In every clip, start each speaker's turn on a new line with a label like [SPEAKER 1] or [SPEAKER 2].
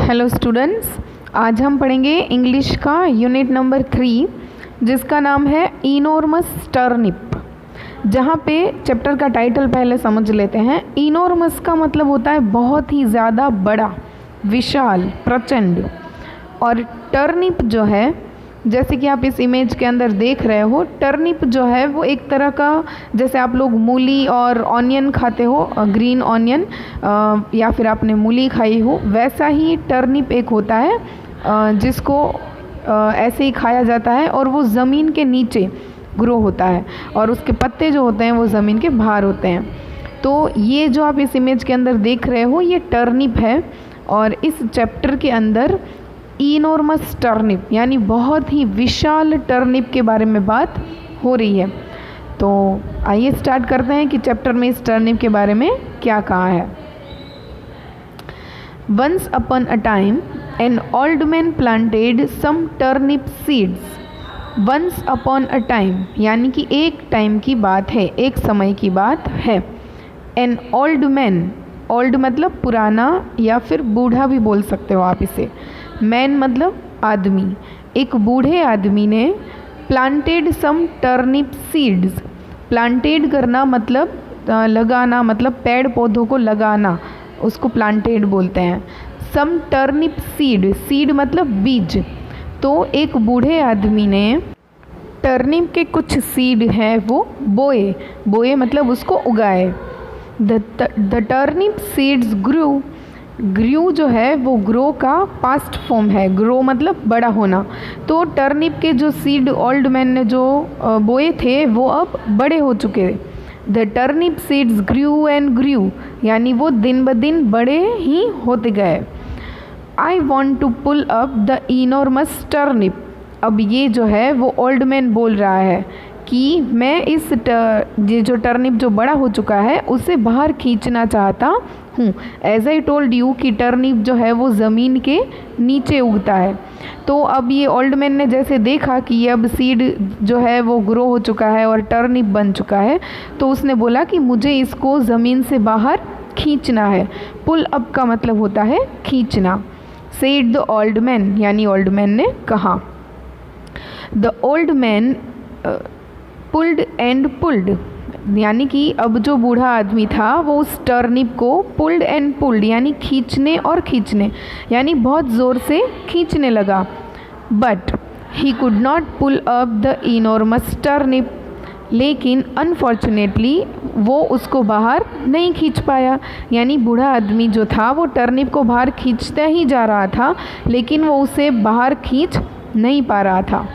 [SPEAKER 1] Hello students, आज हम पढ़ेंगे इंग्लिश का यूनिट नंबर 3 जिसका नाम है इनॉर्मस टर्निप। जहाँ पे चैप्टर का टाइटल पहले समझ लेते हैं। इनॉर्मस का मतलब होता है बहुत ही ज़्यादा बड़ा, विशाल, प्रचंड। और टर्निप जो है, जैसे कि आप इस इमेज के अंदर देख रहे हो, टर्निप जो है वो एक तरह का, जैसे आप लोग मूली और ऑनियन खाते हो, ग्रीन ऑनियन, या फिर आपने मूली खाई हो, वैसा ही टर्निप एक होता है जिसको ऐसे ही खाया जाता है और वो ज़मीन के नीचे ग्रो होता है और उसके पत्ते जो होते हैं वो ज़मीन के बाहर होते हैं। तो ये जो आप इस इमेज के अंदर देख रहे हो ये टर्निप है। और इस चैप्टर के अंदर इनॉर्मस टर्निप यानी बहुत ही विशाल टर्निप के बारे में बात हो रही है। तो आइए स्टार्ट करते हैं कि चैप्टर में इस टर्निप के बारे में क्या कहा है। Once upon a time an old man planted some turnip seeds. Once upon a time यानी कि एक टाइम की बात है, एक समय की बात है। एन ओल्ड मैन, ओल्ड मतलब पुराना या फिर बूढ़ा भी बोल सकते हो आप इसे। मैन मतलब आदमी, एक बूढ़े आदमी ने planted some turnip seeds. Planted करना मतलब लगाना, मतलब पेड़ पौधों को लगाना, उसको प्लांटेड बोलते हैं। सम टर्निप सीड, सीड मतलब बीज। तो एक बूढ़े आदमी ने टर्निप के कुछ सीड हैं वो बोए, बोए मतलब उसको उगाए। द टर्निप सीड्स ग्रू, ग्रू जो है वो ग्रो का पास्ट फॉर्म है, ग्रो मतलब बड़ा होना। तो टर्निप के जो सीड ओल्ड मैन ने जो बोए थे वो अब बड़े हो चुके। The turnip seeds grew and grew यानी वो दिन ब दिन बड़े ही होते गए। I want to pull up the enormous turnip. अब ये जो है वो ओल्ड मैन बोल रहा है कि मैं इस ये जो टर्निप जो बड़ा हो चुका है उसे बाहर खींचना चाहता हूँ। एज आई टोल्ड यू कि टर्निप जो है वो ज़मीन के नीचे उगता है। तो अब ये ओल्ड मैन ने जैसे देखा कि ये अब सीड जो है वो ग्रो हो चुका है और टर्निप बन चुका है, तो उसने बोला कि मुझे इसको ज़मीन से बाहर खींचना है। पुल अप का मतलब होता है खींचना। सेड द ओल्ड मैन यानी ओल्ड मैन ने कहा। The old man pulled and pulled यानी कि अब जो बूढ़ा आदमी था वो उस टर्निप को पुल्ड एंड पुल्ड यानी खींचने और खींचने यानी बहुत ज़ोर से खींचने लगा। But he could not pull up the enormous turnip, लेकिन अनफॉर्चुनेटली वो उसको बाहर नहीं खींच पाया। यानी बूढ़ा आदमी जो था वो टर्निप को बाहर खींचता ही जा रहा था लेकिन वो उसे बाहर खींच नहीं पा रहा था।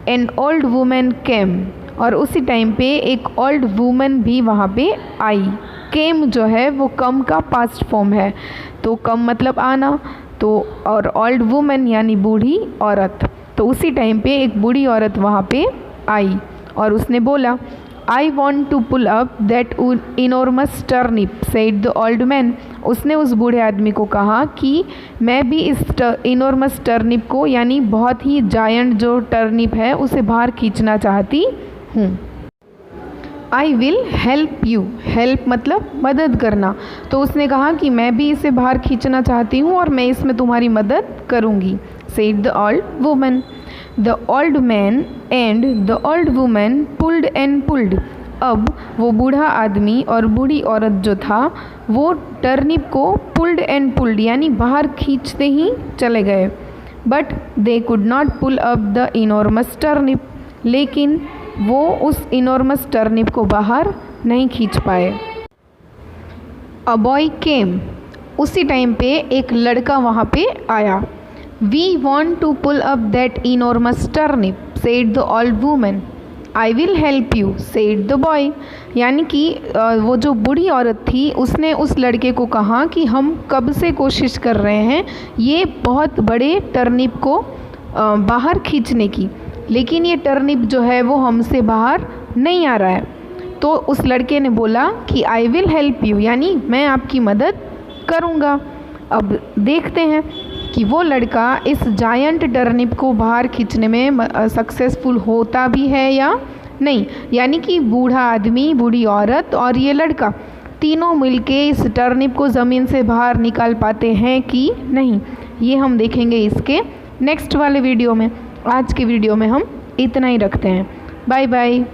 [SPEAKER 1] एन ओल्ड वुमेन केम, और उसी टाइम पे एक ओल्ड वुमन भी वहाँ पे आई। केम जो है वो कम का पास्ट फॉर्म है, तो कम मतलब आना, तो और ओल्ड वुमन यानी बूढ़ी औरत। तो उसी टाइम पे एक बूढ़ी औरत वहाँ पे आई और उसने बोला, I want to pull up that enormous turnip, said the old man. उसने उस बूढ़े आदमी को कहा कि मैं भी इस इनॉर्मस टर्निप को यानी बहुत ही जायंट जो टर्निप है उसे बाहर खींचना चाहती हूँ। आई विल हेल्प यू, हेल्प मतलब मदद करना। तो उसने कहा कि मैं भी इसे बाहर खींचना चाहती हूँ और मैं इसमें तुम्हारी मदद करूँगी। Said the old woman. The old man and the old woman pulled and pulled. अब वो बूढ़ा आदमी और बूढ़ी औरत जो था वो टर्निप को पुल्ड एंड पुल्ड यानी बाहर खींचते ही चले गए। But they could not pull up the enormous turnip, लेकिन वो उस इनॉर्मस टर्निप को बाहर नहीं खींच पाए। अ बॉय केम, उसी टाइम पे एक लड़का वहाँ पे आया। We want to pull up that enormous turnip, said the old woman. I will help you, said the boy. यानी कि वो जो बूढ़ी औरत थी उसने उस लड़के को कहा कि हम कब से कोशिश कर रहे हैं ये बहुत बड़े टर्निप को बाहर खींचने की, लेकिन ये टर्निप जो है वो हमसे बाहर नहीं आ रहा है। तो उस लड़के ने बोला कि आई विल हेल्प यू यानी मैं आपकी मदद करूँगा। अब देखते हैं कि वो लड़का इस जायंट टर्निप को बाहर खींचने में सक्सेसफुल होता भी है या नहीं। यानी कि बूढ़ा आदमी, बूढ़ी औरत और ये लड़का तीनों मिलके इस टर्निप को ज़मीन से बाहर निकाल पाते हैं कि नहीं। ये हम देखेंगे इसके नेक्स्ट वाले वीडियो में। आज के वीडियो में हम इतना ही रखते हैं। Bye bye.